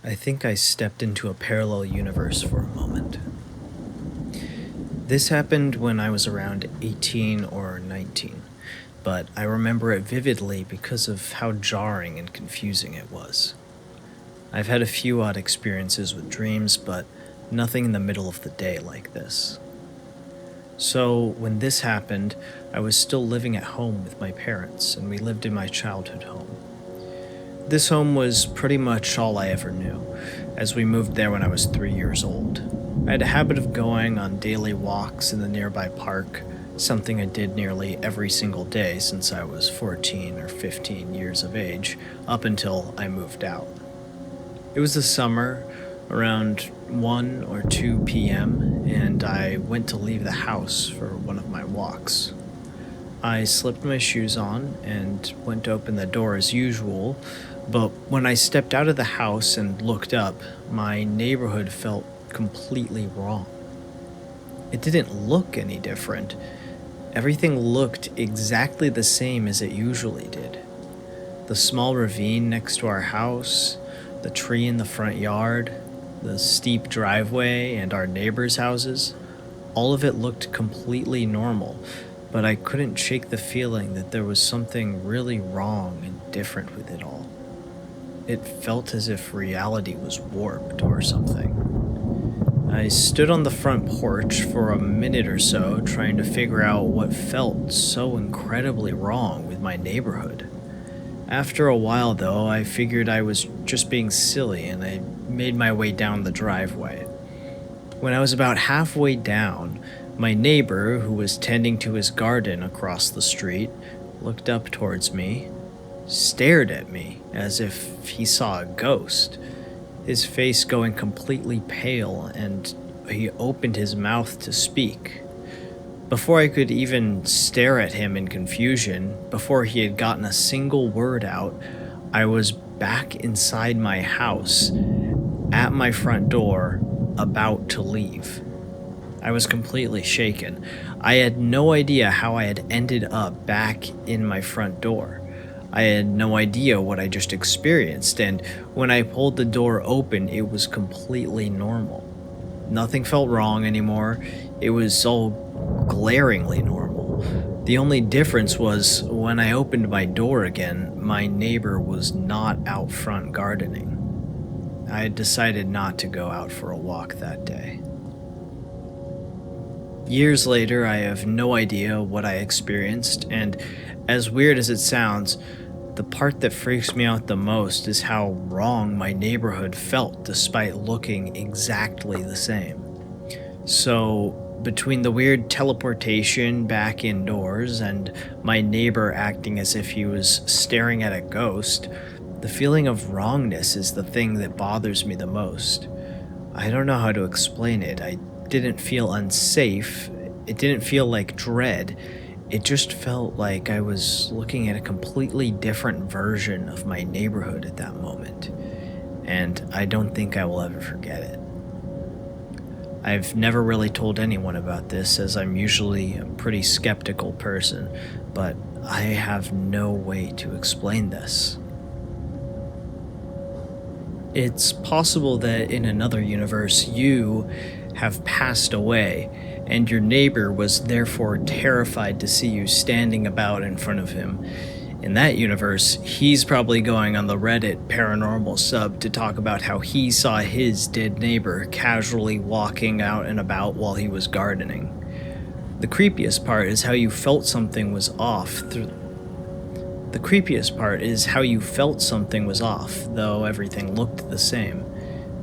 I think I stepped into a parallel universe for a moment. This happened when I was around 18 or 19, but I remember it vividly because of how jarring and confusing it was. I've had a few odd experiences with dreams, but nothing in the middle of the day like this. So, when this happened, I was still living at home with my parents, and we lived in my childhood home. This home was pretty much all I ever knew, as we moved there when I was 3 years old. I had a habit of going on daily walks in the nearby park, something I did nearly every single day since I was 14 or 15 years of age, up until I moved out. It was the summer, around 1 or 2 p.m., and I went to leave the house for one of my walks. I slipped my shoes on and went to open the door as usual, but when I stepped out of the house and looked up, my neighborhood felt completely wrong. It didn't look any different. Everything looked exactly the same as it usually did. The small ravine next to our house, the tree in the front yard, the steep driveway, and our neighbors' houses, all of it looked completely normal, but I couldn't shake the feeling that there was something really wrong and different with it all. It felt as if reality was warped or something. I stood on the front porch for a minute or so trying to figure out what felt so incredibly wrong with my neighborhood. After a while, though, I figured I was just being silly and I made my way down the driveway. When I was about halfway down, my neighbor, who was tending to his garden across the street, looked up towards me, stared at me as if he saw a ghost, his face going completely pale, and he opened his mouth to speak. Before I could even stare at him in confusion, before he had gotten a single word out, I was back inside my house, at my front door, about to leave. I was completely shaken. I had no idea how I had ended up back in my front door. I had no idea what I just experienced, and when I pulled the door open, it was completely normal. Nothing felt wrong anymore. It was all glaringly normal. The only difference was when I opened my door again, my neighbor was not out front gardening. I had decided not to go out for a walk that day. Years later, I have no idea what I experienced, and as weird as it sounds, the part that freaks me out the most is how wrong my neighborhood felt despite looking exactly the same. So, between the weird teleportation back indoors and my neighbor acting as if he was staring at a ghost, the feeling of wrongness is the thing that bothers me the most. I don't know how to explain it. I didn't feel unsafe. It didn't feel like dread. It just felt like I was looking at a completely different version of my neighborhood at that moment, and I don't think I will ever forget it. I've never really told anyone about this, as I'm usually a pretty skeptical person, but I have no way to explain this. It's possible that in another universe you have passed away, and your neighbor was therefore terrified to see you standing about in front of him. In that universe, he's probably going on the Reddit paranormal sub to talk about how he saw his dead neighbor casually walking out and about while he was gardening. The creepiest part is how you felt something was off, though everything looked the same.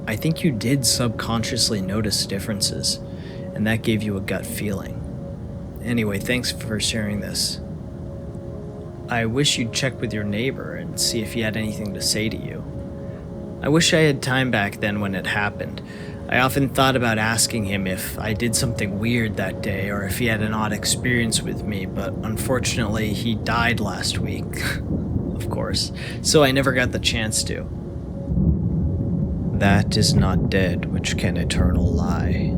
I think you did subconsciously notice differences, and that gave you a gut feeling. Anyway, thanks for sharing this. I wish you'd check with your neighbor and see if he had anything to say to you. I wish I had time back then when it happened. I often thought about asking him if I did something weird that day or if he had an odd experience with me, but unfortunately he died last week, of course, so I never got the chance to. That is not dead which can eternal lie,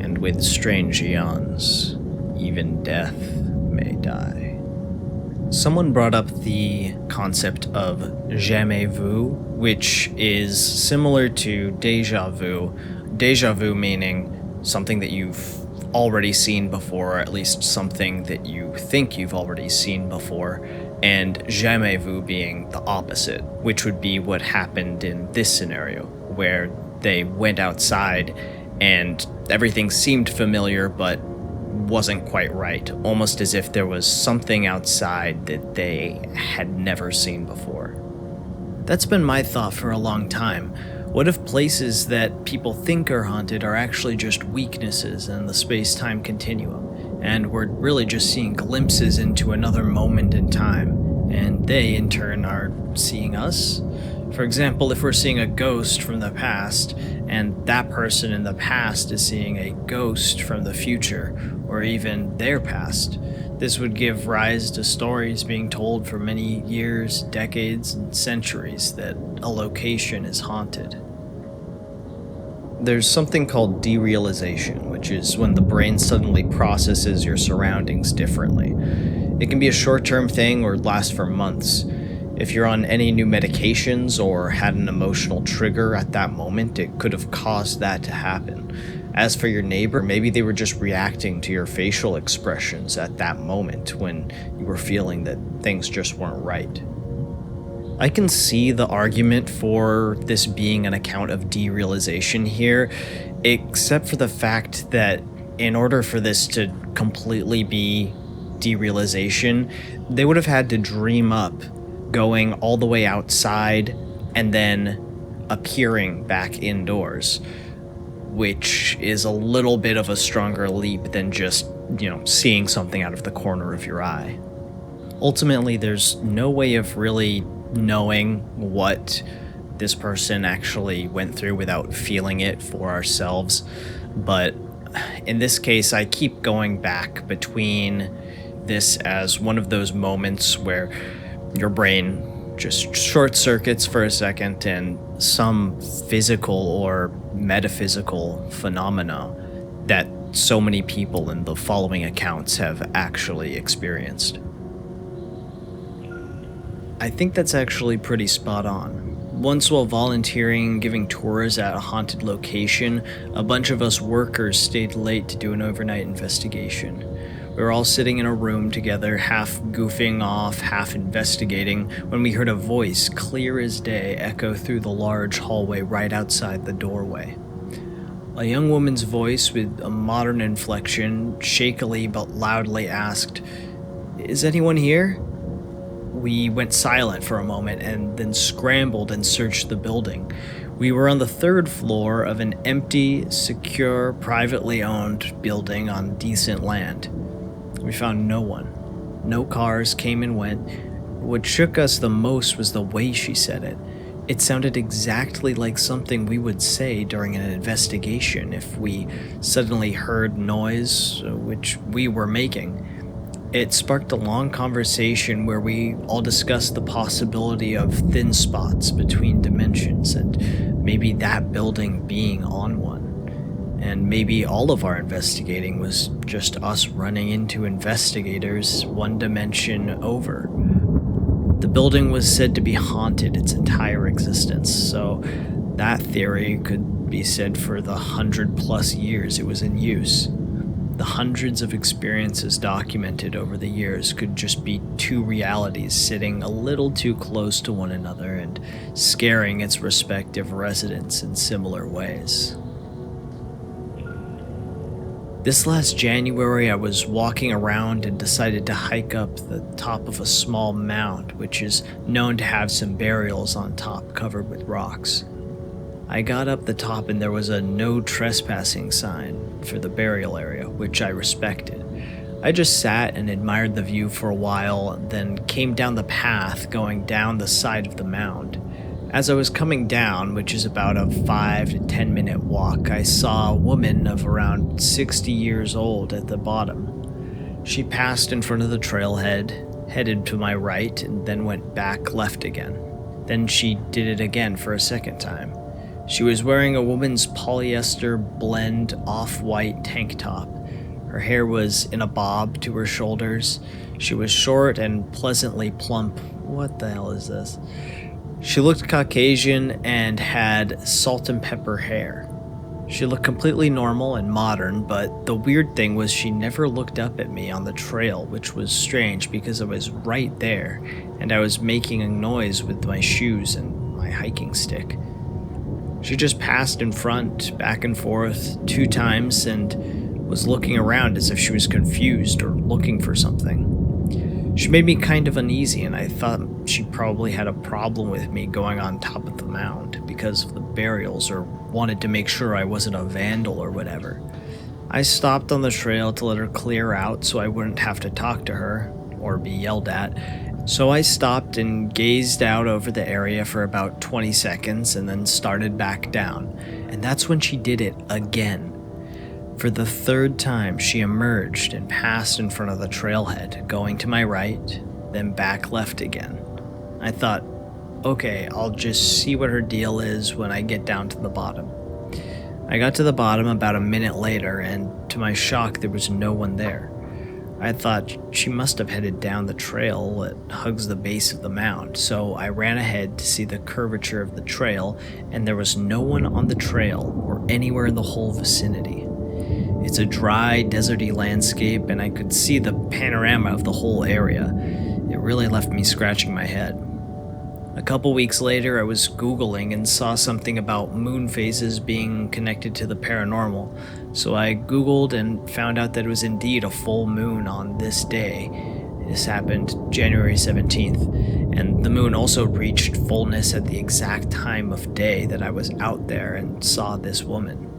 and with strange eons, even death may die. Someone brought up the concept of jamais vu, which is similar to déjà vu. Déjà vu meaning something that you've already seen before, or at least something that you think you've already seen before, and jamais vu being the opposite, which would be what happened in this scenario, where they went outside and everything seemed familiar but wasn't quite right, almost as if there was something outside that they had never seen before. That's been my thought for a long time. What if places that people think are haunted are actually just weaknesses in the space-time continuum, and we're really just seeing glimpses into another moment in time, and they, in turn, are seeing us? For example, if we're seeing a ghost from the past, and that person in the past is seeing a ghost from the future, or even their past, this would give rise to stories being told for many years, decades, and centuries that a location is haunted. There's something called derealization, which is when the brain suddenly processes your surroundings differently. It can be a short-term thing or last for months. If you're on any new medications or had an emotional trigger at that moment, it could have caused that to happen. As for your neighbor, maybe they were just reacting to your facial expressions at that moment when you were feeling that things just weren't right. I can see the argument for this being an account of derealization here, except for the fact that in order for this to completely be derealization, they would have had to dream up going all the way outside and then appearing back indoors, which is a little bit of a stronger leap than just, seeing something out of the corner of your eye. Ultimately, there's no way of really knowing what this person actually went through without feeling it for ourselves, but in this case, I keep going back between this as one of those moments where your brain just short circuits for a second and some physical or metaphysical phenomena that so many people in the following accounts have actually experienced. I think that's actually pretty spot on. Once while volunteering giving tours at a haunted location, a bunch of us workers stayed late to do an overnight investigation. We were all sitting in a room together, half goofing off, half investigating, when we heard a voice, clear as day, echo through the large hallway right outside the doorway. A young woman's voice with a modern inflection, shakily but loudly asked, "Is anyone here?" We went silent for a moment and then scrambled and searched the building. We were on the third floor of an empty, secure, privately owned building on decent land. We found no one. No cars came and went. What shook us the most was the way she said it. It sounded exactly like something we would say during an investigation if we suddenly heard noise, which we were making. It sparked a long conversation where we all discussed the possibility of thin spots between dimensions and maybe that building being on one. And maybe all of our investigating was just us running into investigators one dimension over. The building was said to be haunted its entire existence, so that theory could be said for the 100+ years it was in use. The hundreds of experiences documented over the years could just be two realities sitting a little too close to one another and scaring its respective residents in similar ways. This last January, I was walking around and decided to hike up the top of a small mound, which is known to have some burials on top covered with rocks. I got up the top and there was a no trespassing sign for the burial area, which I respected. I just sat and admired the view for a while, then came down the path going down the side of the mound. As I was coming down, which is about a 5 to 10 minute walk, I saw a woman of around 60 years old at the bottom. She passed in front of the trailhead, headed to my right, and then went back left again. Then she did it again for a second time. She was wearing a woman's polyester blend off-white tank top. Her hair was in a bob to her shoulders. She was short and pleasantly plump. What the hell is this? She looked Caucasian and had salt and pepper hair. She looked completely normal and modern, but the weird thing was she never looked up at me on the trail, which was strange because I was right there and I was making a noise with my shoes and my hiking stick. She just passed in front, back and forth, 2 times and was looking around as if she was confused or looking for something. She made me kind of uneasy, and I thought she probably had a problem with me going on top of the mound because of the burials, or wanted to make sure I wasn't a vandal or whatever. I stopped on the trail to let her clear out so I wouldn't have to talk to her or be yelled at. So I stopped and gazed out over the area for about 20 seconds and then started back down. And that's when she did it again. For the 3rd time, she emerged and passed in front of the trailhead, going to my right, then back left again. I thought, okay, I'll just see what her deal is when I get down to the bottom. I got to the bottom about a minute later, and to my shock, there was no one there. I thought she must have headed down the trail that hugs the base of the mound, so I ran ahead to see the curvature of the trail, and there was no one on the trail or anywhere in the whole vicinity. It's a dry, deserty landscape, and I could see the panorama of the whole area. It really left me scratching my head. A couple weeks later, I was Googling and saw something about moon phases being connected to the paranormal, so I Googled and found out that it was indeed a full moon on this day. This happened January 17th, and the moon also reached fullness at the exact time of day that I was out there and saw this woman.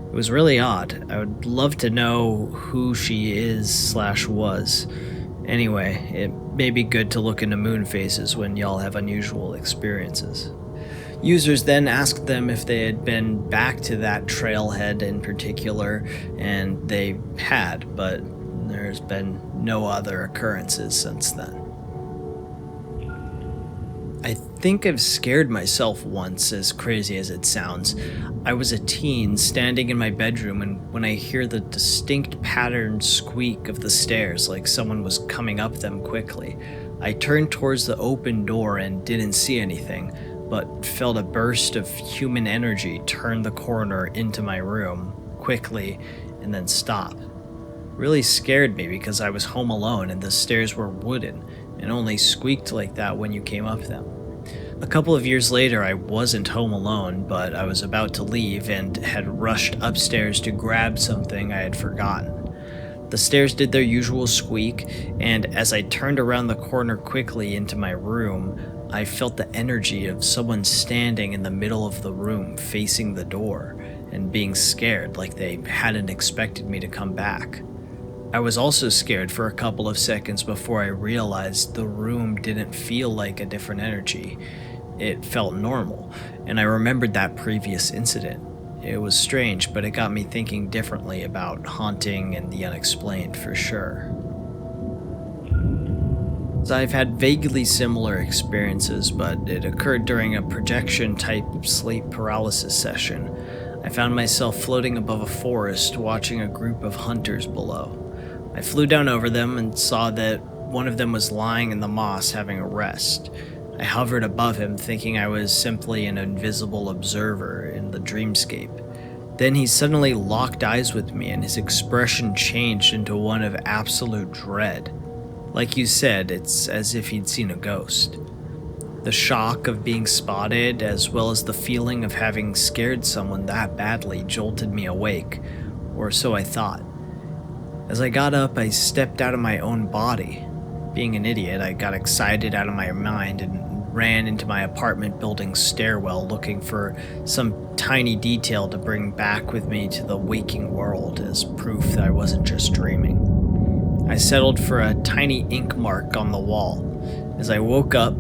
It was really odd. I would love to know who she is/was. Anyway, it may be good to look into moon phases when y'all have unusual experiences. Users then asked them if they had been back to that trailhead in particular, and they had, but there's been no other occurrences since then. I think I've scared myself once, as crazy as it sounds. I was a teen standing in my bedroom, and when I hear the distinct patterned squeak of the stairs like someone was coming up them quickly, I turned towards the open door and didn't see anything, but felt a burst of human energy turn the corner into my room quickly and then stop. Really scared me because I was home alone and the stairs were wooden and only squeaked like that when you came up them. A couple of years later, I wasn't home alone, but I was about to leave and had rushed upstairs to grab something I had forgotten. The stairs did their usual squeak, and as I turned around the corner quickly into my room, I felt the energy of someone standing in the middle of the room facing the door and being scared like they hadn't expected me to come back. I was also scared for a couple of seconds before I realized the room didn't feel like a different energy. It felt normal, and I remembered that previous incident. It was strange, but it got me thinking differently about haunting and the unexplained for sure. I've had vaguely similar experiences, but it occurred during a projection-type sleep paralysis session. I found myself floating above a forest watching a group of hunters below. I flew down over them and saw that one of them was lying in the moss having a rest. I hovered above him thinking I was simply an invisible observer in the dreamscape. Then he suddenly locked eyes with me and his expression changed into one of absolute dread. Like you said, it's as if he'd seen a ghost. The shock of being spotted, as well as the feeling of having scared someone that badly, jolted me awake, or so I thought. As I got up, I stepped out of my own body. Being an idiot, I got excited out of my mind and ran into my apartment building's stairwell looking for some tiny detail to bring back with me to the waking world as proof that I wasn't just dreaming. I settled for a tiny ink mark on the wall. As I woke up,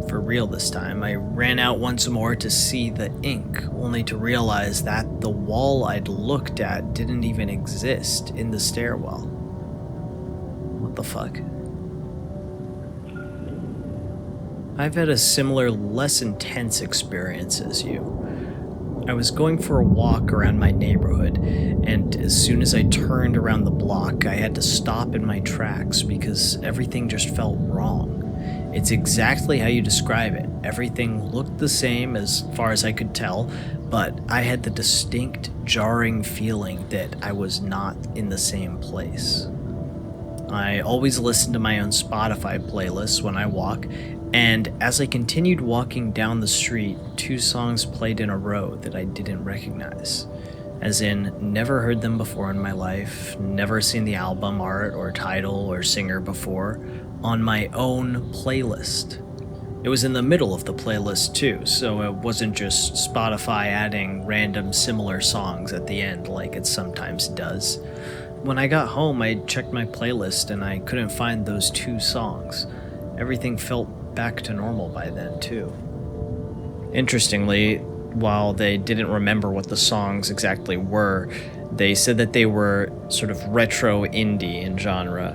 for real this time, I ran out once more to see the ink, only to realize that the wall I'd looked at didn't even exist in the stairwell. What the fuck? I've had a similar, less intense experience as you. I was going for a walk around my neighborhood, and as soon as I turned around the block, I had to stop in my tracks because everything just felt wrong. It's exactly how you describe it. Everything looked the same as far as I could tell, but I had the distinct, jarring feeling that I was not in the same place. I always listen to my own Spotify playlists when I walk, and as I continued walking down the street, two songs played in a row that I didn't recognize. As in, never heard them before in my life, never seen the album art or title or singer before, on my own playlist. It was in the middle of the playlist too, so it wasn't just Spotify adding random similar songs at the end like it sometimes does. When I got home, I checked my playlist and I couldn't find those two songs. Everything felt back to normal by then, too. Interestingly, while they didn't remember what the songs exactly were, they said that they were sort of retro indie in genre,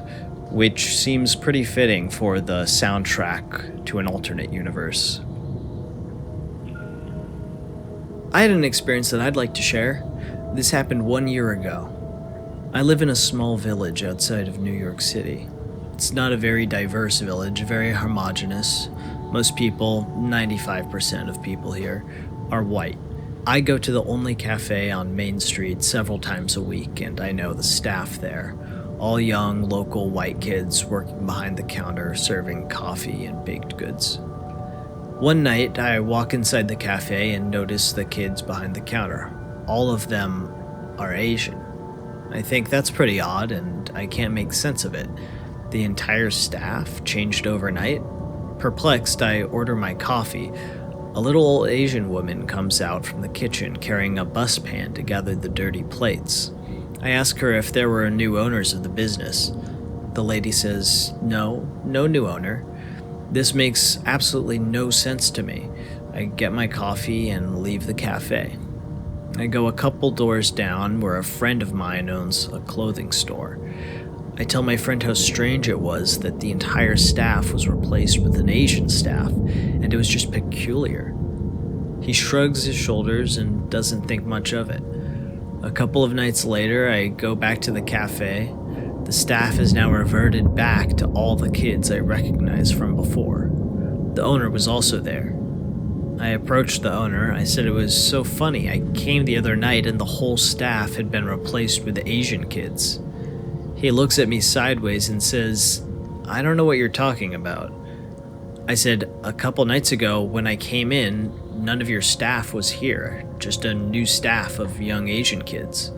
which seems pretty fitting for the soundtrack to an alternate universe. I had an experience that I'd like to share. This happened 1 year ago. I live in a small village outside of New York City. It's not a very diverse village, very homogeneous. Most people, 95% of people here, are white. I go to the only cafe on Main Street several times a week, and I know the staff there. All young, local white kids working behind the counter, serving coffee and baked goods. One night, I walk inside the cafe and notice the kids behind the counter. All of them are Asian. I think that's pretty odd, and I can't make sense of it. The entire staff changed overnight? Perplexed, I order my coffee. A little old Asian woman comes out from the kitchen carrying a buspan to gather the dirty plates. I ask her if there were new owners of the business. The lady says, no new owner. This makes absolutely no sense to me. I get my coffee and leave the cafe. I go a couple doors down where a friend of mine owns a clothing store. I tell my friend how strange it was that the entire staff was replaced with an Asian staff, and it was just peculiar. He shrugs his shoulders and doesn't think much of it. A couple of nights later, I go back to the cafe. The staff has now reverted back to all the kids I recognized from before. The owner was also there. I approached the owner. I said it was so funny. I came the other night and the whole staff had been replaced with Asian kids. He looks at me sideways and says, I don't know what you're talking about. I said, a couple nights ago when I came in, none of your staff was here, just a new staff of young Asian kids.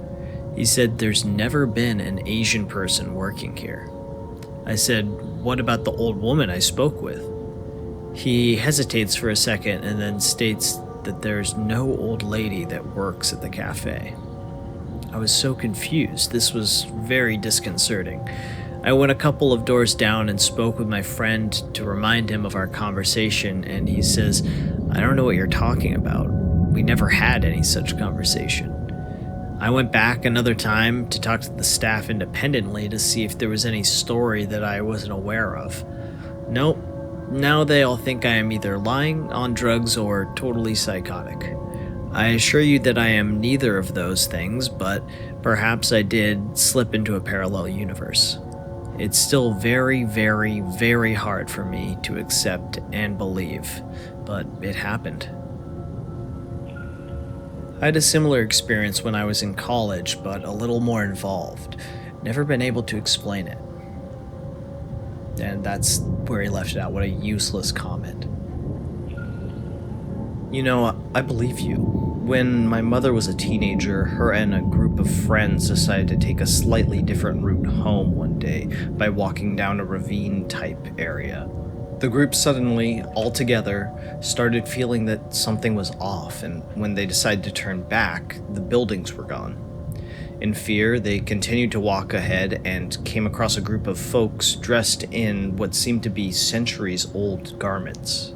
He said there's never been an Asian person working here. I said, what about the old woman I spoke with? He hesitates for a second and then states that there's no old lady that works at the cafe. I was so confused. This was very disconcerting. I went a couple of doors down and spoke with my friend to remind him of our conversation, and he says, I don't know what you're talking about. We never had any such conversation. I went back another time to talk to the staff independently to see if there was any story that I wasn't aware of. Nope. Now they all think I am either lying, on drugs, or totally psychotic. I assure you that I am neither of those things, but perhaps I did slip into a parallel universe. It's still very, very, very hard for me to accept and believe, but it happened. I had a similar experience when I was in college, but a little more involved. Never been able to explain it. And that's where he left it out. What a useless comment. You know, I believe you. When my mother was a teenager, her and a group of friends decided to take a slightly different route home one day by walking down a ravine-type area. The group suddenly, all together, started feeling that something was off, and when they decided to turn back, the buildings were gone. In fear, they continued to walk ahead and came across a group of folks dressed in what seemed to be centuries-old garments.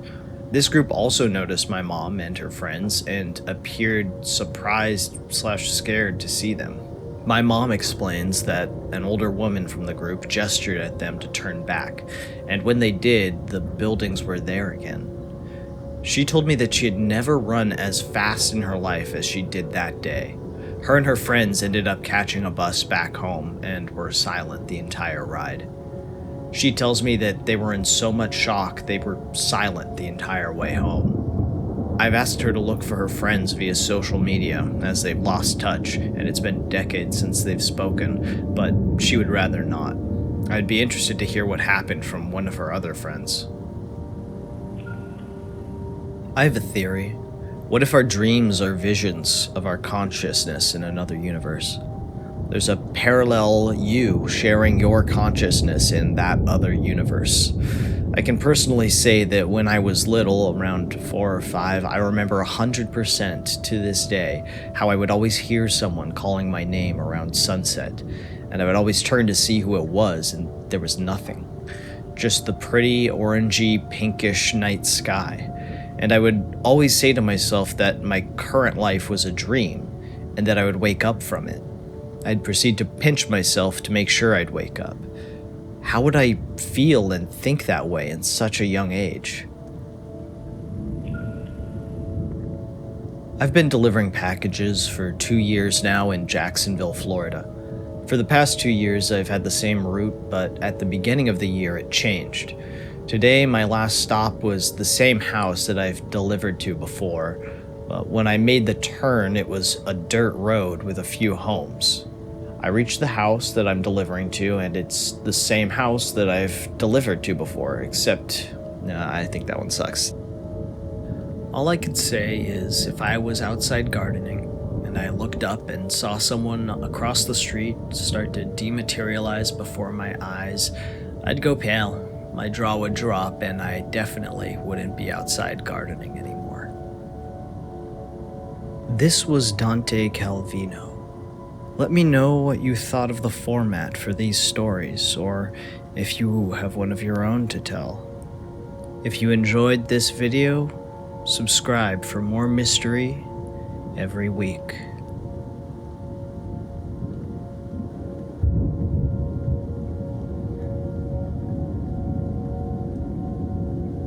This group also noticed my mom and her friends and appeared surprised/scared to see them. My mom explains that an older woman from the group gestured at them to turn back, and when they did, the buildings were there again. She told me that she had never run as fast in her life as she did that day. Her and her friends ended up catching a bus back home and were silent the entire ride. She tells me that they were in so much shock they were silent the entire way home. I've asked her to look for her friends via social media as they've lost touch and it's been decades since they've spoken, but she would rather not. I'd be interested to hear what happened from one of her other friends. I have a theory. What if our dreams are visions of our consciousness in another universe? There's a parallel you sharing your consciousness in that other universe. I can personally say that when I was little, around 4 or 5, I remember 100% to this day how I would always hear someone calling my name around sunset, and I would always turn to see who it was, and there was nothing. Just the pretty, orangey, pinkish night sky. And I would always say to myself that my current life was a dream, and that I would wake up from it. I'd proceed to pinch myself to make sure I'd wake up. How would I feel and think that way in such a young age? I've been delivering packages for 2 years now in Jacksonville, Florida. For the past 2 years, I've had the same route, but at the beginning of the year, it changed. Today, my last stop was the same house that I've delivered to before, but when I made the turn, it was a dirt road with a few homes. I reached the house that I'm delivering to, and it's the same house that I've delivered to before, except, I think that one sucks. All I could say is if I was outside gardening, and I looked up and saw someone across the street start to dematerialize before my eyes, I'd go pale. My jaw would drop, and I definitely wouldn't be outside gardening anymore. This was Dante Calvino. Let me know what you thought of the format for these stories, or if you have one of your own to tell. If you enjoyed this video, subscribe for more mystery every week.